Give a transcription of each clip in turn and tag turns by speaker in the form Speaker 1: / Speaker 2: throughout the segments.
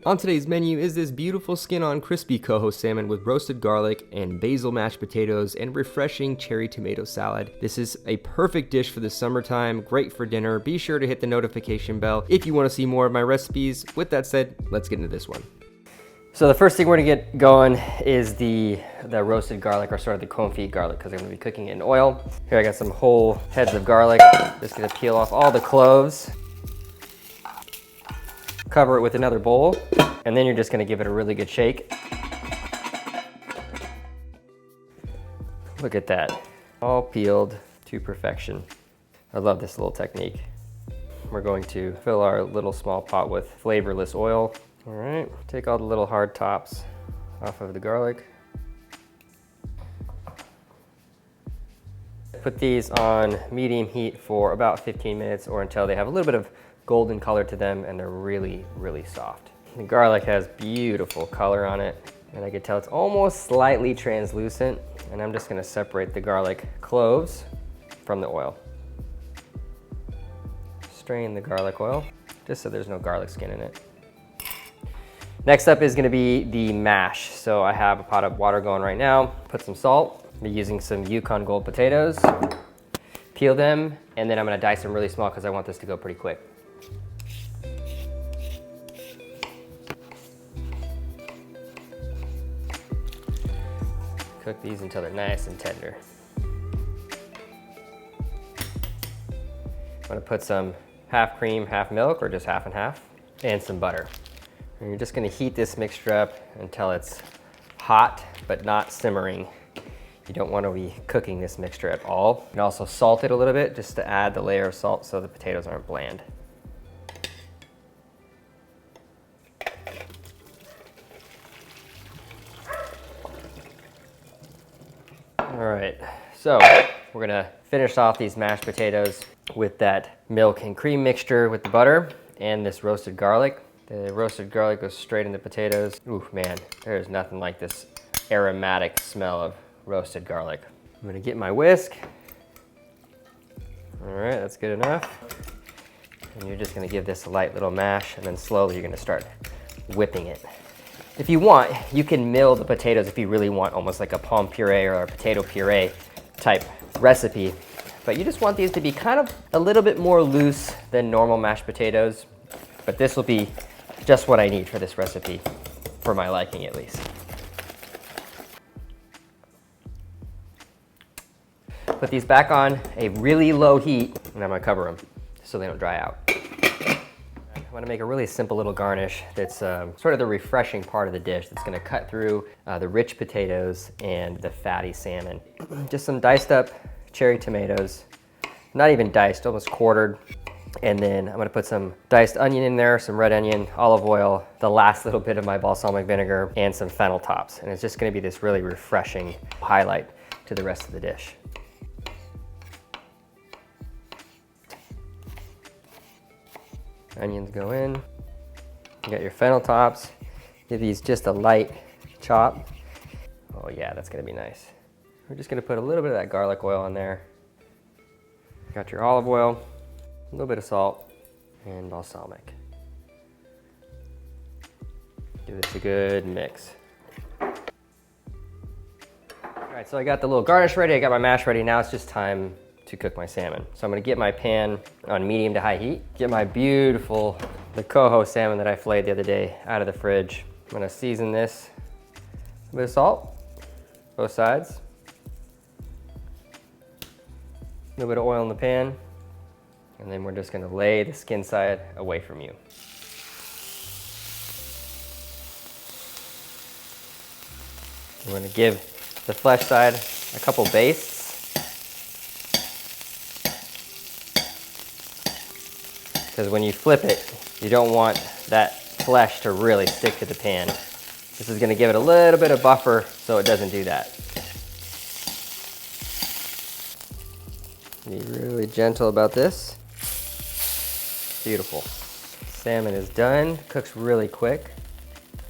Speaker 1: On today's menu is this beautiful skin-on crispy coho salmon with roasted garlic and basil mashed potatoes and refreshing cherry tomato salad. This is a perfect dish for the summertime, great for dinner. Be sure to hit the notification bell if you want to see more of my recipes. With that said, let's get into this one. So the first thing we're gonna get going is the roasted garlic, or sort of the confit garlic, because I'm gonna be cooking it in oil. Here I got some whole heads of garlic. Just gonna peel off all the cloves. Cover it with another bowl, and then you're just gonna give it a really good shake. Look at that, all peeled to perfection. I love this little technique. We're going to fill our little small pot with flavorless oil. All right, take all the little hard tops off of the garlic. Put these on medium heat for about 15 minutes or until they have a little bit of golden color to them and they're really, really soft. The garlic has beautiful color on it, and I can tell it's almost slightly translucent, and I'm just gonna separate the garlic cloves from the oil. Strain the garlic oil, just so there's no garlic skin in it. Next up is gonna be the mash. So I have a pot of water going right now. Put some salt. I'm using some Yukon Gold potatoes. Peel them, and then I'm gonna dice them really small because I want this to go pretty quick. Cook these until they're nice and tender. I'm gonna put some half cream, half milk, or just half and half, and some butter. And you're just gonna heat this mixture up until it's hot, but not simmering. You don't wanna be cooking this mixture at all. You can also salt it a little bit just to add the layer of salt so the potatoes aren't bland. All right, so we're gonna finish off these mashed potatoes with that milk and cream mixture with the butter and this roasted garlic. The roasted garlic goes straight in the potatoes. Ooh, man, there's nothing like this aromatic smell of roasted garlic. I'm gonna get my whisk. All right, that's good enough. And you're just gonna give this a light little mash, and then slowly you're gonna start whipping it. If you want, you can mill the potatoes if you really want, almost like a palm puree or a potato puree type recipe. But you just want these to be kind of a little bit more loose than normal mashed potatoes. But this will be just what I need for this recipe, for my liking at least. Put these back on a really low heat, and I'm gonna cover them so they don't dry out. I want to make a really simple little garnish that's sort of the refreshing part of the dish that's going to cut through the rich potatoes and the fatty salmon. Just some diced up cherry tomatoes, not even diced, almost quartered. And then I'm going to put some diced onion in there, some red onion, olive oil, the last little bit of my balsamic vinegar, and some fennel tops. And it's just going to be this really refreshing highlight to the rest of the dish. Onions go in. You got your fennel tops. Give these just a light chop. Oh yeah, that's gonna be nice. We're just gonna put a little bit of that garlic oil in there. Got your olive oil, a little bit of salt, and balsamic. Give this a good mix. All right, so I got the little garnish ready, I got my mash ready. Now it's just time to cook my salmon. So I'm gonna get my pan on medium to high heat, get my the coho salmon that I filleted the other day out of the fridge. I'm gonna season this with a bit of salt, both sides. A little bit of oil in the pan, and then we're just gonna lay the skin side away from you. We're gonna give the flesh side a couple bastes. Because when you flip it, you don't want that flesh to really stick to the pan. This is gonna give it a little bit of buffer so it doesn't do that. Be really gentle about this. Beautiful. Salmon is done, cooks really quick.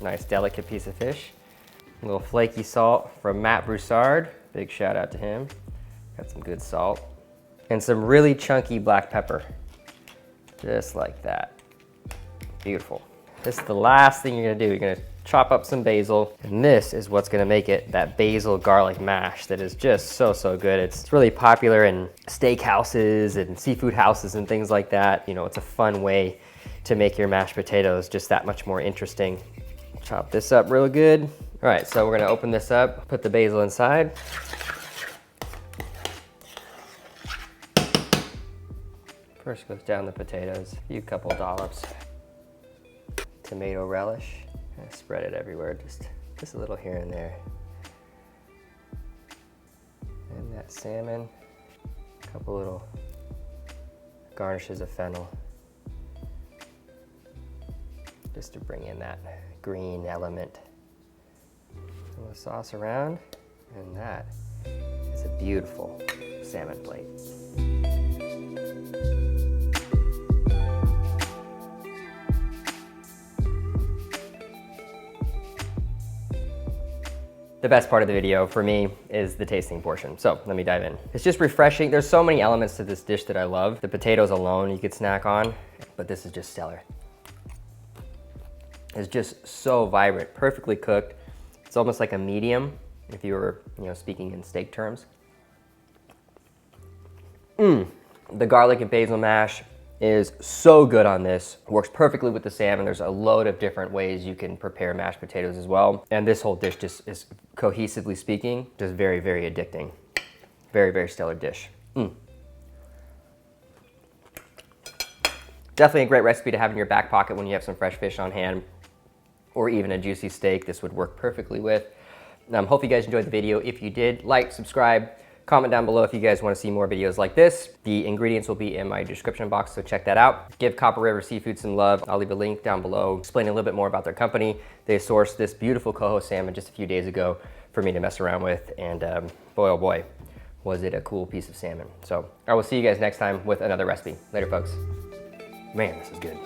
Speaker 1: Nice delicate piece of fish. A little flaky salt from Matt Broussard. Big shout out to him. Got some good salt. And some really chunky black pepper. Just like that. Beautiful. This is the last thing you're gonna do. You're gonna chop up some basil, and this is what's gonna make it that basil garlic mash that is just so, so good. It's really popular in steak houses and seafood houses and things like that. You know, it's a fun way to make your mashed potatoes just that much more interesting. Chop this up real good. All right, so we're gonna open this up, put the basil inside. First goes down the potatoes, a few couple dollops. Tomato relish, and spread it everywhere, just a little here and there. And that salmon, a couple little garnishes of fennel, just to bring in that green element. A little sauce around, and that is a beautiful salmon plate. The best part of the video for me is the tasting portion. So let me dive in. It's just refreshing. There's so many elements to this dish that I love. The potatoes alone you could snack on, but this is just stellar. It's just so vibrant, perfectly cooked. It's almost like a medium if you were, speaking in steak terms. The garlic and basil mash is so good on this. Works perfectly with the salmon. There's a load of different ways you can prepare mashed potatoes as well. And this whole dish just is, cohesively speaking, just very, very addicting. Very, very stellar dish. Definitely a great recipe to have in your back pocket when you have some fresh fish on hand, or even a juicy steak. This would work perfectly with. Hope you guys enjoyed the video. If you did, like, subscribe, comment down below if you guys want to see more videos like this. The ingredients will be in my description box, so check that out. Give Copper River Seafood some love. I'll leave a link down below explaining a little bit more about their company. They sourced this beautiful coho salmon just a few days ago for me to mess around with, and boy, oh boy, was it a cool piece of salmon. So I will see you guys next time with another recipe. Later, folks. Man, this is good.